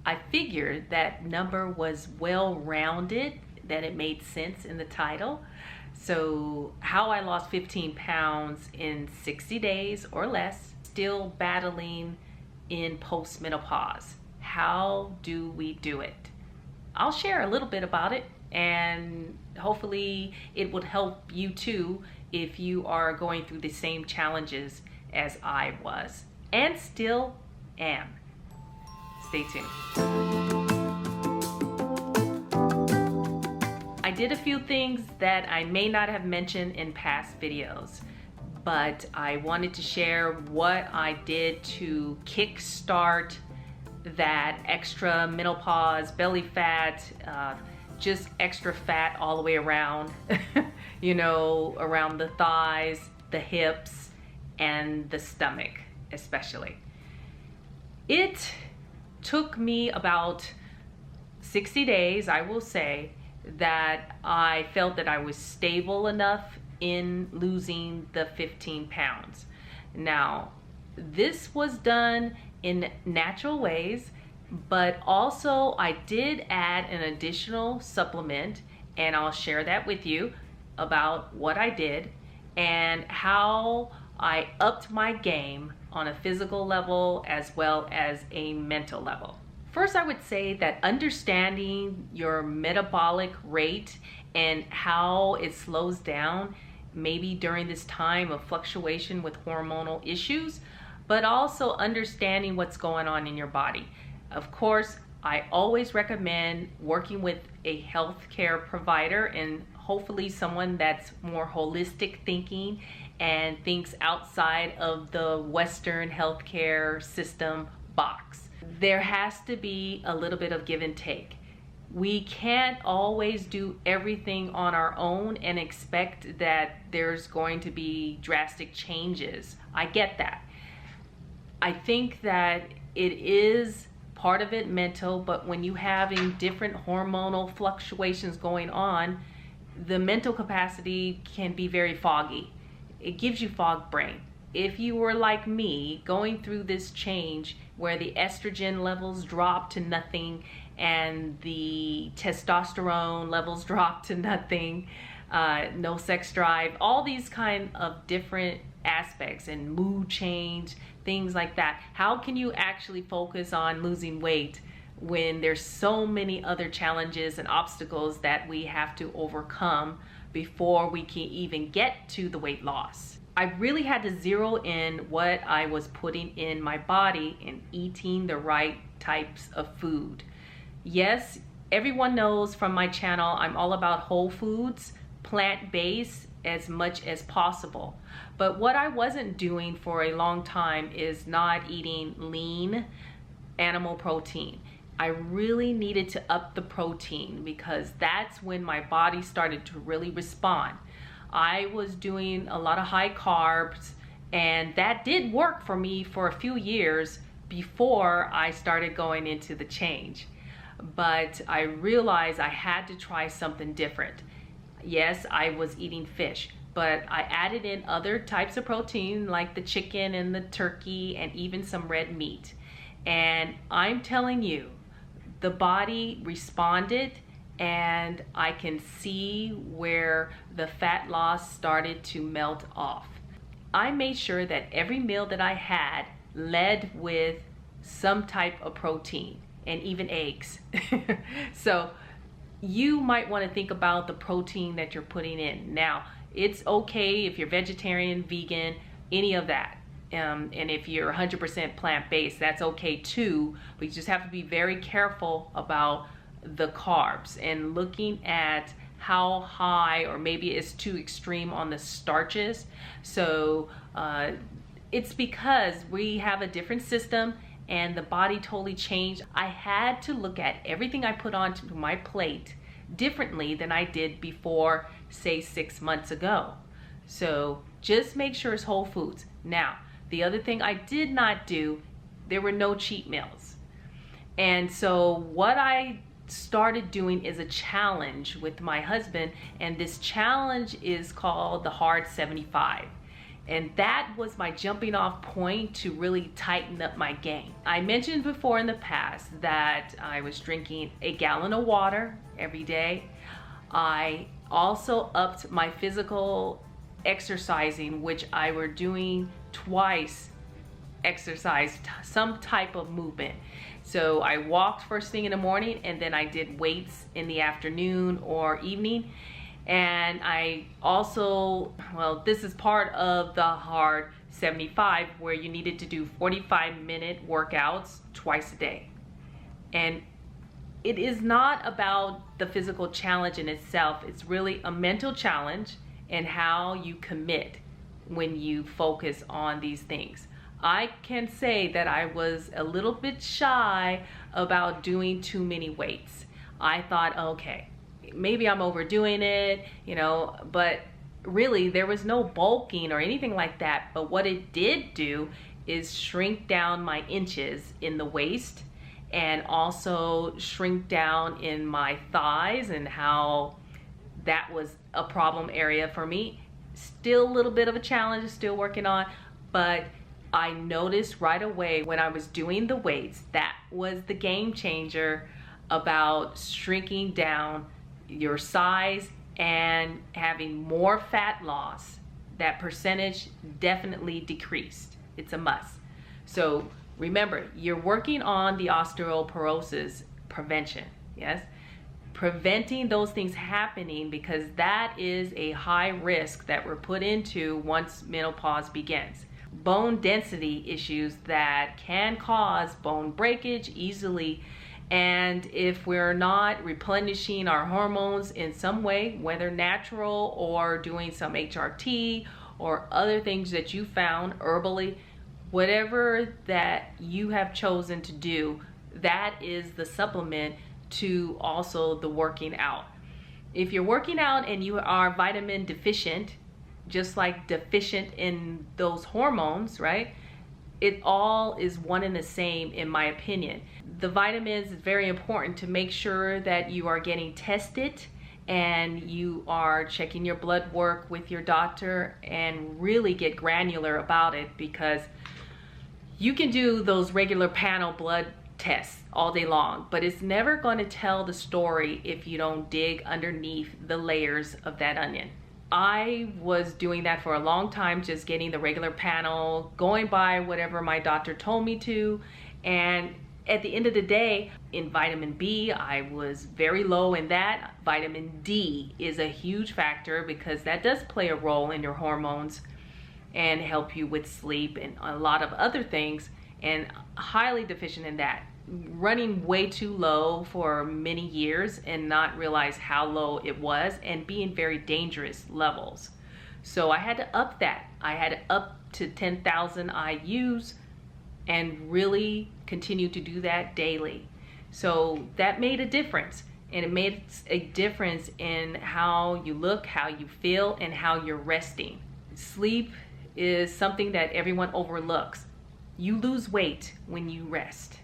I figured that number was well-rounded, that it made sense in the title. So how I lost 15 pounds in 60 days or less, still battling in postmenopause. How do we do it? I'll share a little bit about it, and hopefully it would help you too if you are going through the same challenges as I was and still am. Stay tuned. I did a few things that I may not have mentioned in past videos, but I wanted to share what I did to kickstart that extra menopause, belly fat, just extra fat all the way around, you know, around the thighs, the hips, and the stomach especially. It took me about 60 days, I will say, that I felt that I was stable enough in losing the 15 pounds. Now, this was done in natural ways, but also I did add an additional supplement, and I'll share that with you about what I did and how I upped my game on a physical level as well as a mental level. First, I would say that understanding your metabolic rate and how it slows down maybe during this time of fluctuation with hormonal issues, but also understanding what's going on in your body. Of course, I always recommend working with a healthcare provider, and hopefully someone that's more holistic thinking and thinks outside of the Western healthcare system box. There has to be a little bit of give and take. We can't always do everything on our own and expect that there's going to be drastic changes. I get that. I think that it is part of it mental, but when you having different hormonal fluctuations going on, the mental capacity can be very foggy. It gives you fog brain. If you were like me, going through this change where the estrogen levels drop to nothing and the testosterone levels drop to nothing, no sex drive, all these kind of different aspects, and mood change, things like that. How can you actually focus on losing weight when there's so many other challenges and obstacles that we have to overcome before we can even get to the weight loss? I really had to zero in what I was putting in my body and eating the right types of food. Yes, everyone knows from my channel, I'm all about whole foods, plant-based as much as possible. But what I wasn't doing for a long time is not eating lean animal protein. I really needed to up the protein because that's when my body started to really respond. I was doing a lot of high carbs, and that did work for me for a few years before I started going into the change. But I realized I had to try something different. Yes, I was eating fish, but I added in other types of protein like the chicken and the turkey and even some red meat. And I'm telling you, the body responded, and I can see where the fat loss started to melt off. I made sure that every meal that I had led with some type of protein and even eggs. So you might want to think about the protein that you're putting in. Now, it's okay if you're vegetarian, vegan, any of that. And if you're 100% plant-based, that's okay too. But you just have to be very careful about the carbs and looking at how high, or maybe it's too extreme on the starches. So it's because we have a different system and the body totally changed. I had to look at everything I put onto my plate differently than I did before, say 6 months ago. So just make sure it's whole foods. Now, the other thing I did not do, there were no cheat meals. And so what I started doing is a challenge with my husband, and this challenge is called the Hard 75. And that was my jumping off point to really tighten up my game. I mentioned before in the past that I was drinking a gallon of water every day. I also upped my physical exercising, which I were doing twice exercise, some type of movement. So I walked first thing in the morning, and then I did weights in the afternoon or evening. And I also, well, this is part of the hard 75, where you needed to do 45-minute workouts twice a day. And it is not about the physical challenge in itself. It's really a mental challenge and how you commit when you focus on these things. I can say that I was a little bit shy about doing too many weights. I thought, okay, maybe I'm overdoing it, you know, but really there was no bulking or anything like that. But what it did do is shrink down my inches in the waist, and also shrink down in my thighs, and how that was a problem area for me. Still a little bit of a challenge, still working on, but I noticed right away when I was doing the weights, that was the game changer about shrinking down your size and having more fat loss. That percentage definitely decreased. It's a must. So remember, you're working on the osteoporosis prevention, yes? Preventing those things happening, because that is a high risk that we're put into once menopause begins. Bone density issues that can cause bone breakage easily, and if we're not replenishing our hormones in some way, whether natural or doing some HRT or other things that you found herbally, whatever that you have chosen to do, that is the supplement to also the working out. If you're working out and you are vitamin deficient, just like deficient in those hormones, right? It all is one and the same, in my opinion. The vitamins is very important to make sure that you are getting tested and you are checking your blood work with your doctor, and really get granular about it, because you can do those regular panel blood tests all day long, but it's never going to tell the story if you don't dig underneath the layers of that onion. I was doing that for a long time, just getting the regular panel, going by whatever my doctor told me to. And at the end of the day, in vitamin B, I was very low in that. Vitamin D is a huge factor, because that does play a role in your hormones and help you with sleep and a lot of other things, and highly deficient in that. Running way too low for many years and not realize how low it was, and being very dangerous levels. So I had to up that. I had to up to 10,000 IUs and really continue to do that daily. So that made a difference, and it made a difference in how you look, how you feel, and how you're resting. Sleep is something that everyone overlooks. You lose weight when you rest.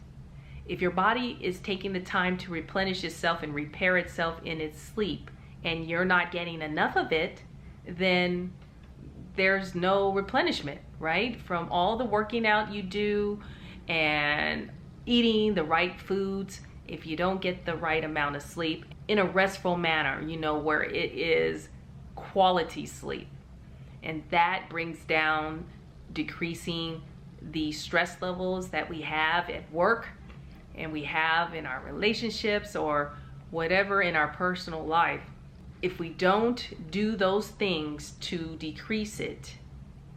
If your body is taking the time to replenish itself and repair itself in its sleep, and you're not getting enough of it, then there's no replenishment, right? From all the working out you do and eating the right foods, if you don't get the right amount of sleep in a restful manner, you know, where it is quality sleep. And that brings down decreasing the stress levels that we have at work, and we have in our relationships, or whatever in our personal life. If we don't do those things to decrease it,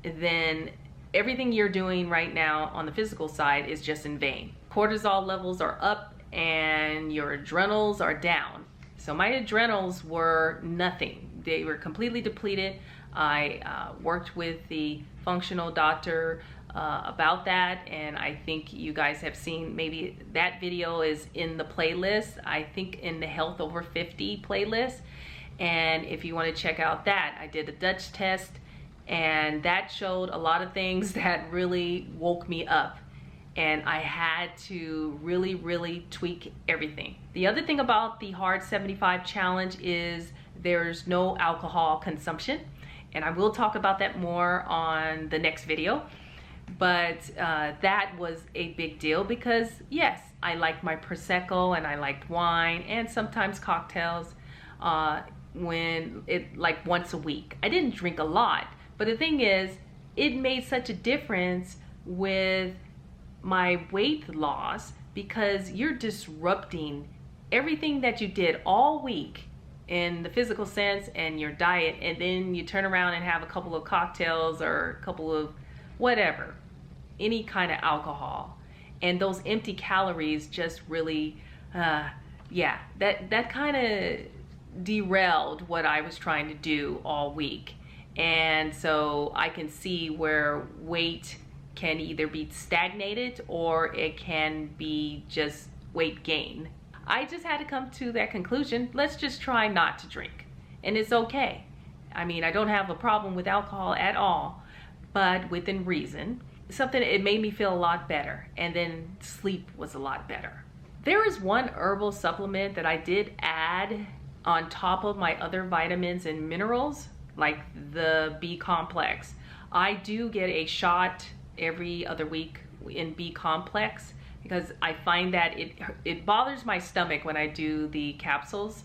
then everything you're doing right now on the physical side is just in vain. Cortisol levels are up and your adrenals are down. So my adrenals were nothing. They were completely depleted. I worked with the functional doctor about that, and I think you guys have seen, maybe that video is in the playlist, I think in the Health Over 50 playlist. And if you want to check out that, I did a Dutch test, and that showed a lot of things that really woke me up, and I had to really tweak everything. The other thing about the Hard 75 challenge is there's no alcohol consumption, and I will talk about that more on the next video. But that was a big deal because yes, I like my Prosecco and I liked wine and sometimes cocktails when it like once a week. I didn't drink a lot, but the thing is, it made such a difference with my weight loss because you're disrupting everything that you did all week in the physical sense and your diet, and then you turn around and have a couple of cocktails or a couple of whatever, any kind of alcohol, and those empty calories just really yeah, that kind of derailed what I was trying to do all week. And so I can see where weight can either be stagnated or it can be just weight gain. I just had to come to that conclusion. Let's just try not to drink, and it's okay. I mean, I don't have a problem with alcohol at all, but within reason. It made me feel a lot better, and then sleep was a lot better. There is one herbal supplement that I did add on top of my other vitamins and minerals, like the B complex. I do get a shot every other week in B complex because I find that it bothers my stomach when I do the capsules,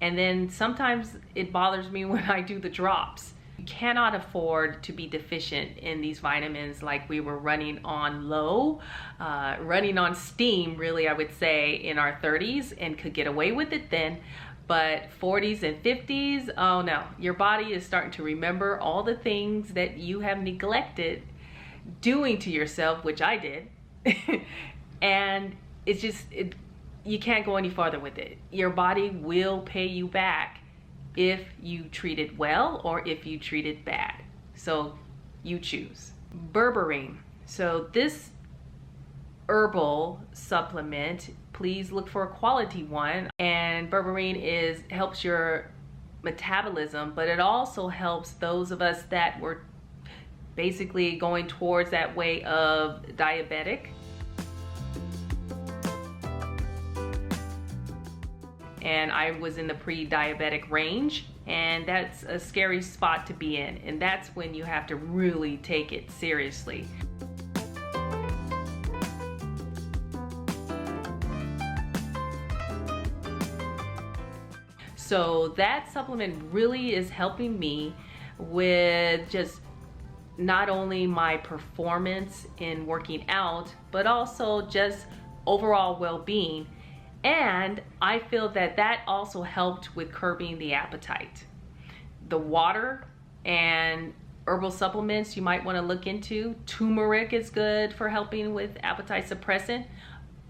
and then sometimes it bothers me when I do the drops. You cannot afford to be deficient in these vitamins like we were running on low, running on steam really, I would say, in our 30s, and could get away with it then. But 40s and 50s, oh no, your body is starting to remember all the things that you have neglected doing to yourself, which I did. And it's just, you can't go any farther with it. Your body will pay you back if you treat it well or if you treat it bad. So you choose. Berberine. So this herbal supplement, please look for a quality one. And berberine helps your metabolism, but it also helps those of us that were basically going towards that way of diabetic. And I was in the pre-diabetic range, and that's a scary spot to be in, and that's when you have to really take it seriously. So that supplement really is helping me with just not only my performance in working out, but also just overall well-being. And I feel that that also helped with curbing the appetite. The water and herbal supplements you might want to look into. Turmeric is good for helping with appetite suppressant.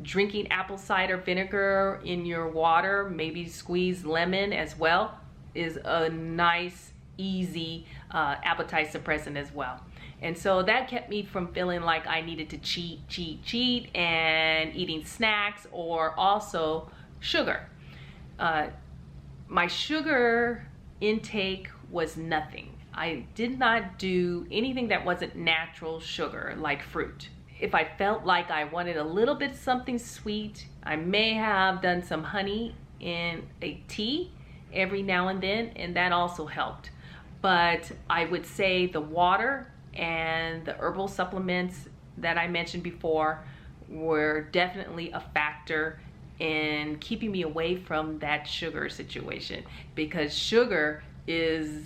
Drinking apple cider vinegar in your water, maybe squeeze lemon as well, is a nice, easy appetite suppressant as well. And so that kept me from feeling like I needed to cheat and eating snacks or also sugar. My sugar intake was nothing. I did not do anything that wasn't natural sugar, like fruit. If I felt like I wanted a little bit something sweet, I may have done some honey in a tea every now and then, and that also helped. But I would say the water and the herbal supplements that I mentioned before were definitely a factor in keeping me away from that sugar situation, because sugar is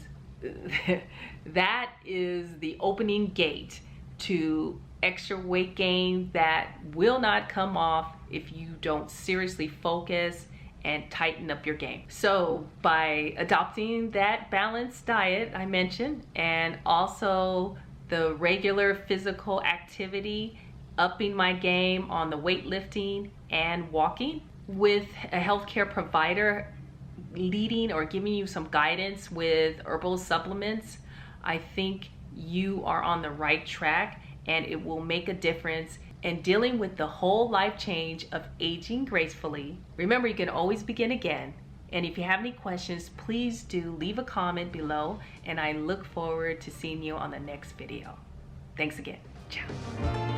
that is the opening gate to extra weight gain that will not come off if you don't seriously focus and tighten up your game. So by adopting that balanced diet I mentioned, and also the regular physical activity, upping my game on the weightlifting and walking, with a healthcare provider leading or giving you some guidance with herbal supplements, I think you are on the right track, and it will make a difference in dealing with the whole life change of aging gracefully. Remember, you can always begin again. And if you have any questions, please do leave a comment below, and I look forward to seeing you on the next video. Thanks again. Ciao.